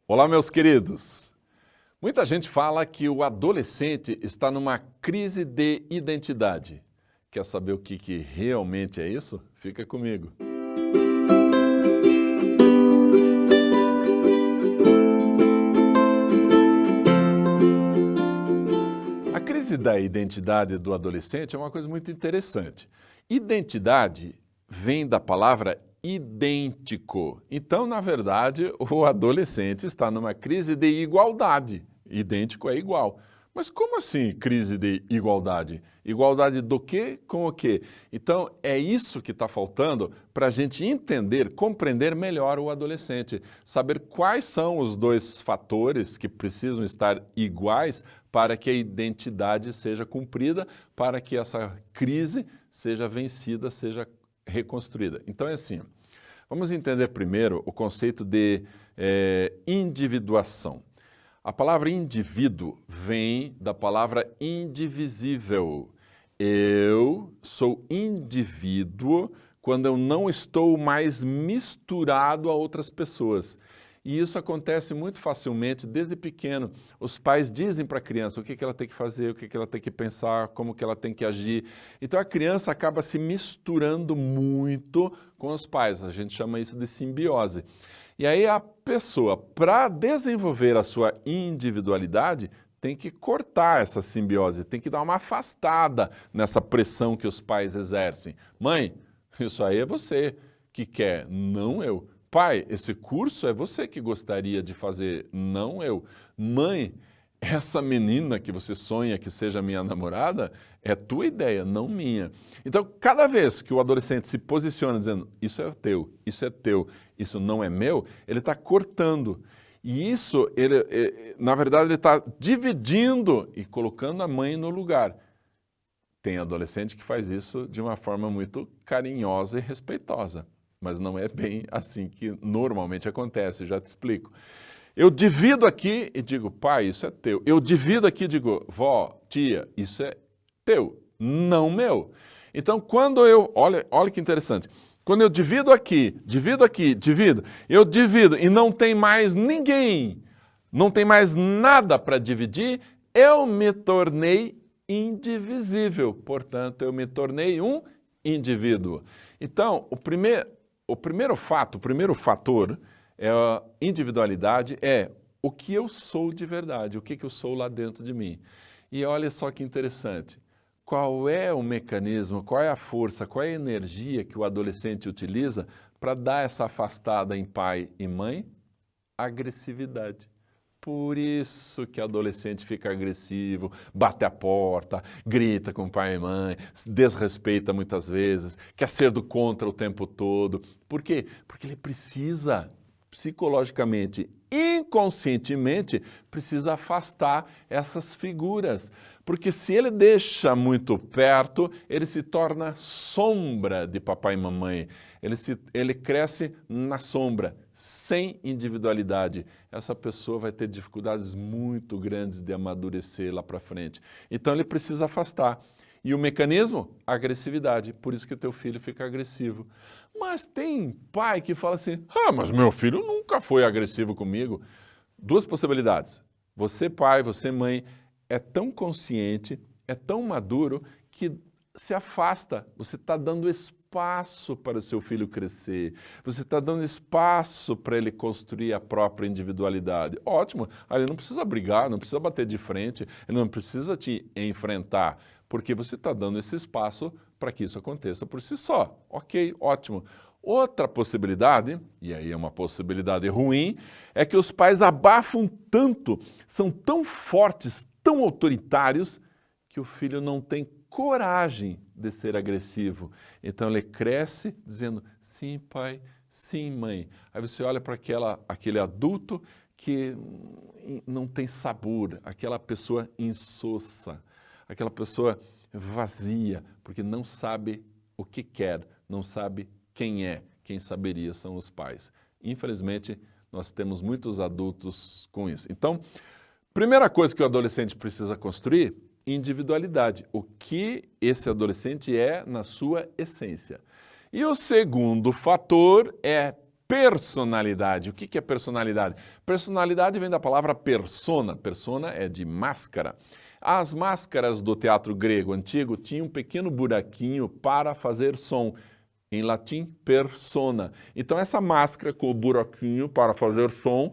Olá, meus queridos! Muita gente fala que o adolescente está numa crise de identidade. Quer saber o que realmente é isso? Fica comigo. A crise da identidade do adolescente é uma coisa muito interessante. Identidade vem da palavra idêntico. Então, na verdade, o adolescente está numa crise de igualdade. Idêntico é igual. Mas como assim crise de igualdade? Igualdade do quê com o quê? Então, é isso que está faltando para a gente entender, compreender melhor o adolescente. Saber quais são os dois fatores que precisam estar iguais para que a identidade seja cumprida, para que essa crise seja vencida, seja reconstruída. Então é assim, vamos entender primeiro o conceito de individuação. A palavra indivíduo vem da palavra indivisível. Eu sou indivíduo quando eu não estou mais misturado a outras pessoas. E isso acontece muito facilmente desde pequeno. Os pais dizem para a criança o que ela tem que fazer, o que ela tem que pensar, como que ela tem que agir. Então a criança acaba se misturando muito com os pais. A gente chama isso de simbiose. E aí a pessoa, para desenvolver a sua individualidade, tem que cortar essa simbiose, tem que dar uma afastada nessa pressão que os pais exercem. Mãe, isso aí é você que quer, não eu. Pai, esse curso é você que gostaria de fazer, não eu. Mãe, essa menina que você sonha que seja minha namorada é tua ideia, não minha. Então, cada vez que o adolescente se posiciona dizendo isso é teu, isso não é meu, ele está cortando. E isso, na verdade, ele está dividindo e colocando a mãe no lugar. Tem adolescente que faz isso de uma forma muito carinhosa e respeitosa, mas não é bem assim que normalmente acontece, já te explico. Eu divido aqui e digo, pai, isso é teu. Eu divido aqui e digo, vó, tia, isso é teu, não meu. Então, quando eu... Olha que interessante. Quando eu divido, eu divido e não tem mais ninguém, não tem mais nada para dividir, eu me tornei indivisível. Portanto, eu me tornei um indivíduo. Então, o primeiro fator é a individualidade, é o que eu sou de verdade, o que eu sou lá dentro de mim. E olha só que interessante, qual é o mecanismo, qual é a força, qual é a energia que o adolescente utiliza para dar essa afastada em pai e mãe? Agressividade. Por isso que adolescente fica agressivo, bate a porta, grita com pai e mãe, desrespeita muitas vezes, quer ser do contra o tempo todo. Por quê? Porque ele precisa, psicologicamente, inconscientemente, precisa afastar essas figuras. Porque se ele deixa muito perto, ele se torna sombra de papai e mamãe. Ele cresce na sombra, sem individualidade. Essa pessoa vai ter dificuldades muito grandes de amadurecer lá para frente. Então ele precisa afastar. E o mecanismo? Agressividade. Por isso que o teu filho fica agressivo. Mas tem pai que fala assim, mas meu filho nunca foi agressivo comigo. Duas possibilidades. Você pai, você mãe, é tão consciente, é tão maduro que se afasta. Você está dando espaço para o seu filho crescer. Você está dando espaço para ele construir a própria individualidade. Ótimo, ele não precisa brigar, não precisa bater de frente, ele não precisa te enfrentar, porque você está dando esse espaço para que isso aconteça por si só. Ok, ótimo. Outra possibilidade, e aí é uma possibilidade ruim, é que os pais abafam tanto, são tão fortes, tão autoritários, que o filho não tem coragem de ser agressivo. Então ele cresce dizendo, sim pai, sim mãe. Aí você olha para aquele adulto que não tem sabor, aquela pessoa insossa, aquela pessoa vazia, porque não sabe o que quer, não sabe quem é, quem saberia são os pais. Infelizmente, nós temos muitos adultos com isso. Então, primeira coisa que o adolescente precisa construir, individualidade. O que esse adolescente é na sua essência. E o segundo fator é personalidade. O que é personalidade? Personalidade vem da palavra persona. Persona é de máscara. As máscaras do teatro grego antigo tinham um pequeno buraquinho para fazer som. Em latim, persona. Então essa máscara com o buraquinho para fazer som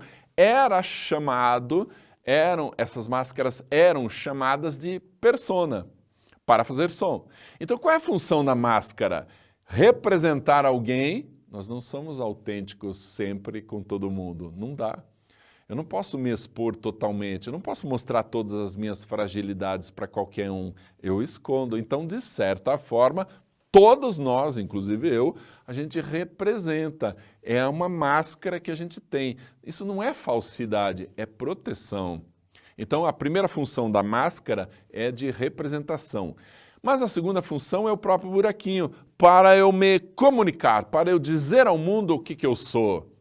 essas máscaras eram chamadas de persona, para fazer som. Então qual é a função da máscara? Representar alguém. Nós não somos autênticos sempre com todo mundo, não dá. Eu não posso me expor totalmente, eu não posso mostrar todas as minhas fragilidades para qualquer um. Eu escondo. Então, de certa forma, todos nós, inclusive eu, a gente representa. É uma máscara que a gente tem. Isso não é falsidade, é proteção. Então, a primeira função da máscara é de representação. Mas a segunda função é o próprio buraquinho, para eu me comunicar, para eu dizer ao mundo o que eu sou.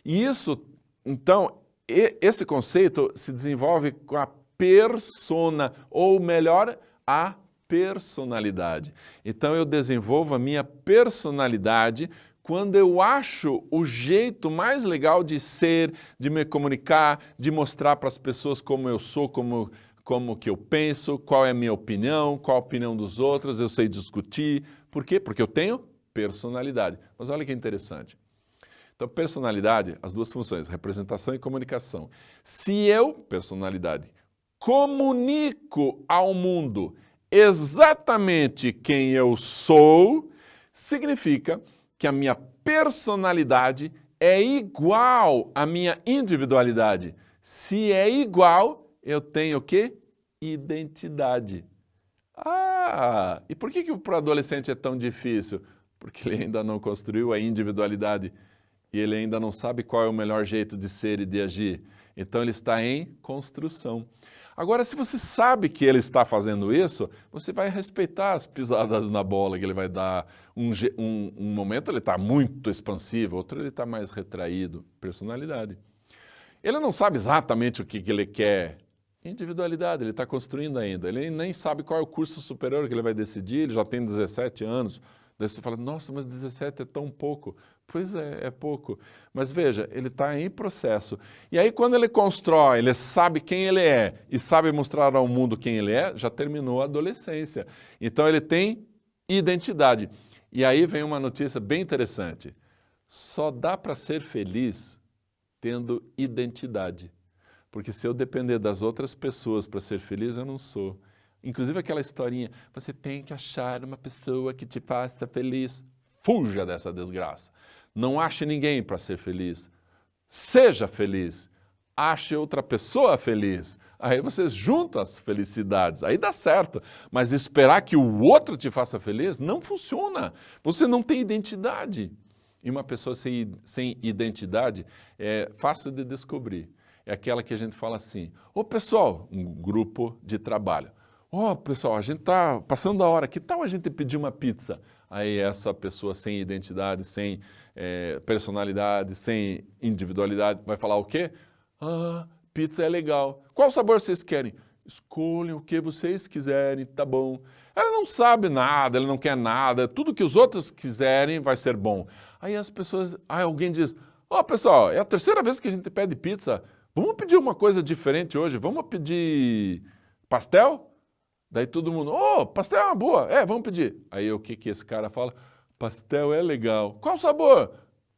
E isso, então, esse conceito se desenvolve com a persona, ou melhor, a personalidade. Então eu desenvolvo a minha personalidade quando eu acho o jeito mais legal de ser, de me comunicar, de mostrar para as pessoas como eu sou, como que eu penso, qual é a minha opinião, qual a opinião dos outros, eu sei discutir. Por quê? Porque eu tenho personalidade. Mas olha que interessante. Então, personalidade, as duas funções, representação e comunicação. Se eu, personalidade, comunico ao mundo exatamente quem eu sou, significa que a minha personalidade é igual à minha individualidade. Se é igual, eu tenho o quê? Identidade. Ah, e por que para o adolescente é tão difícil? Porque ele ainda não construiu a individualidade e ele ainda não sabe qual é o melhor jeito de ser e de agir. Então ele está em construção. Agora, se você sabe que ele está fazendo isso, você vai respeitar as pisadas na bola que ele vai dar. Um momento ele está muito expansivo, outro ele está mais retraído. Personalidade. Ele não sabe exatamente o que ele quer. Individualidade, ele está construindo ainda. Ele nem sabe qual é o curso superior que ele vai decidir, ele já tem 17 anos. Daí você fala, nossa, mas 17 é tão pouco. Pois é pouco. Mas veja, ele está em processo. E aí quando ele constrói, ele sabe quem ele é e sabe mostrar ao mundo quem ele é, já terminou a adolescência. Então ele tem identidade. E aí vem uma notícia bem interessante. Só dá para ser feliz tendo identidade. Porque se eu depender das outras pessoas para ser feliz, eu não sou. Inclusive aquela historinha, você tem que achar uma pessoa que te faça feliz. Fuja dessa desgraça. Não ache ninguém para ser feliz. Seja feliz. Ache outra pessoa feliz. Aí vocês juntam as felicidades. Aí dá certo. Mas esperar que o outro te faça feliz não funciona. Você não tem identidade. E uma pessoa sem identidade é fácil de descobrir. É aquela que a gente fala assim, ô pessoal, um grupo de trabalho. Ó pessoal, a gente está passando a hora, que tal a gente pedir uma pizza? Aí essa pessoa sem identidade, sem personalidade, sem individualidade, vai falar o quê? Ah, pizza é legal. Qual sabor vocês querem? Escolhem o que vocês quiserem, tá bom. Ela não sabe nada, ela não quer nada, tudo que os outros quiserem vai ser bom. Aí as pessoas, alguém diz, ó pessoal, é a terceira vez que a gente pede pizza, vamos pedir uma coisa diferente hoje, vamos pedir pastel? Daí todo mundo, pastel é uma boa, vamos pedir. Aí o que esse cara fala? Pastel é legal. Qual sabor?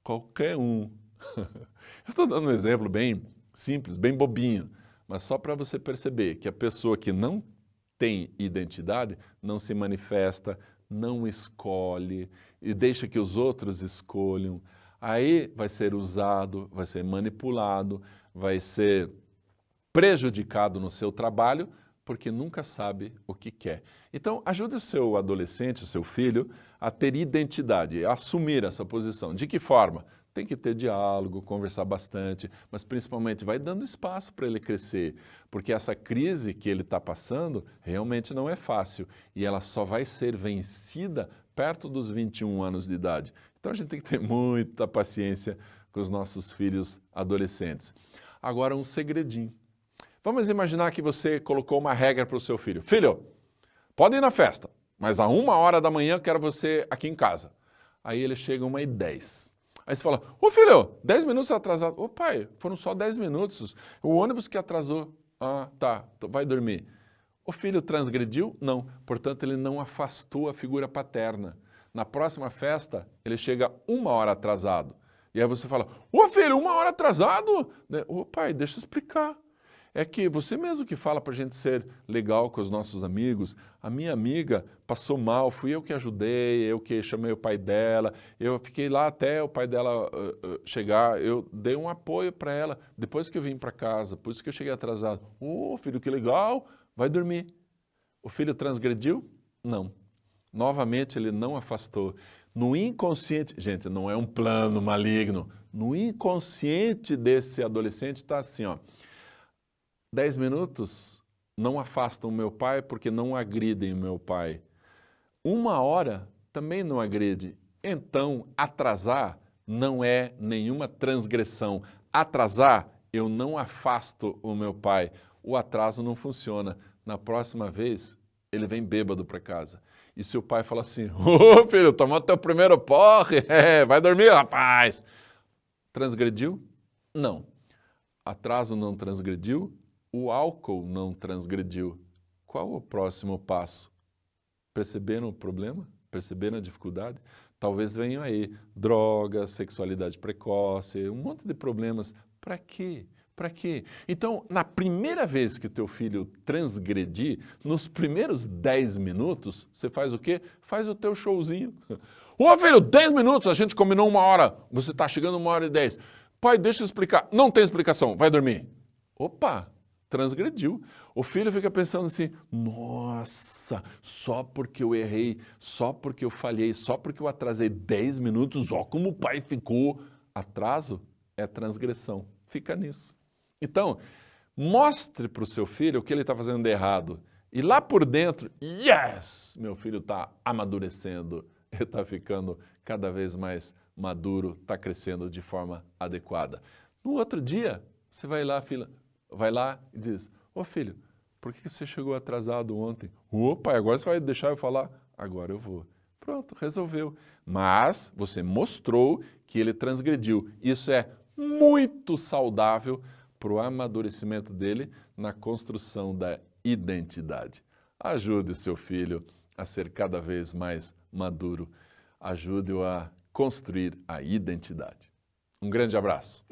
Qualquer um. Eu estou dando um exemplo bem simples, bem bobinho, mas só para você perceber que a pessoa que não tem identidade não se manifesta, não escolhe e deixa que os outros escolham. Aí vai ser usado, vai ser manipulado, vai ser prejudicado no seu trabalho, porque nunca sabe o que quer. Então, ajude o seu adolescente, o seu filho, a ter identidade, a assumir essa posição. De que forma? Tem que ter diálogo, conversar bastante, mas principalmente vai dando espaço para ele crescer, porque essa crise que ele está passando realmente não é fácil e ela só vai ser vencida perto dos 21 anos de idade. Então, a gente tem que ter muita paciência com os nossos filhos adolescentes. Agora, um segredinho. Vamos imaginar que você colocou uma regra para o seu filho. Filho, pode ir na festa, mas a 1h da manhã eu quero você aqui em casa. Aí ele chega 1h10. Aí você fala, ô filho, 10 minutos atrasado. Ô pai, foram só 10 minutos. O ônibus que atrasou. Ah, tá, vai dormir. O filho transgrediu? Não. Portanto, ele não afastou a figura paterna. Na próxima festa, ele chega 1 hora atrasado. E aí você fala, ô filho, 1 hora atrasado? Ô pai, deixa eu explicar. É que você mesmo que fala para a gente ser legal com os nossos amigos. A minha amiga passou mal, fui eu que ajudei, eu que chamei o pai dela, eu fiquei lá até o pai dela chegar, eu dei um apoio para ela, depois que eu vim para casa, por isso que eu cheguei atrasado. Ô filho, que legal, vai dormir. O filho transgrediu? Não. Novamente ele não afastou. No inconsciente, gente, não é um plano maligno, no inconsciente desse adolescente está assim, ó. 10 minutos não afastam o meu pai porque não agridem o meu pai. 1 hora também não agride. Então, atrasar não é nenhuma transgressão. Atrasar, eu não afasto o meu pai. O atraso não funciona. Na próxima vez, ele vem bêbado para casa. E se o pai fala assim, ô filho, tomou teu primeiro porre, vai dormir, rapaz. Transgrediu? Não. Atraso não transgrediu. O álcool não transgrediu. Qual o próximo passo? Perceberam o problema? Perceberam a dificuldade? Talvez venham aí drogas, sexualidade precoce, um monte de problemas. Para quê? Para quê? Então, na primeira vez que o teu filho transgredir, nos primeiros 10 minutos, você faz o quê? Faz o teu showzinho. Ô filho, 10 minutos, a gente combinou 1 hora, você está chegando 1 hora e 10. Pai, deixa eu explicar. Não tem explicação, vai dormir. Opa! Transgrediu. O filho fica pensando assim, nossa, só porque eu errei, só porque eu falhei, só porque eu atrasei 10 minutos, ó como o pai ficou. Atraso é transgressão. Fica nisso. Então, mostre para o seu filho o que ele está fazendo de errado. E lá por dentro, yes, meu filho está amadurecendo, ele está ficando cada vez mais maduro, está crescendo de forma adequada. No outro dia, você vai lá, filha, vai lá e diz, ô filho, por que você chegou atrasado ontem? Ô pai, agora você vai deixar eu falar? Agora eu vou. Pronto, resolveu. Mas você mostrou que ele transgrediu. Isso é muito saudável para o amadurecimento dele na construção da identidade. Ajude seu filho a ser cada vez mais maduro. Ajude-o a construir a identidade. Um grande abraço.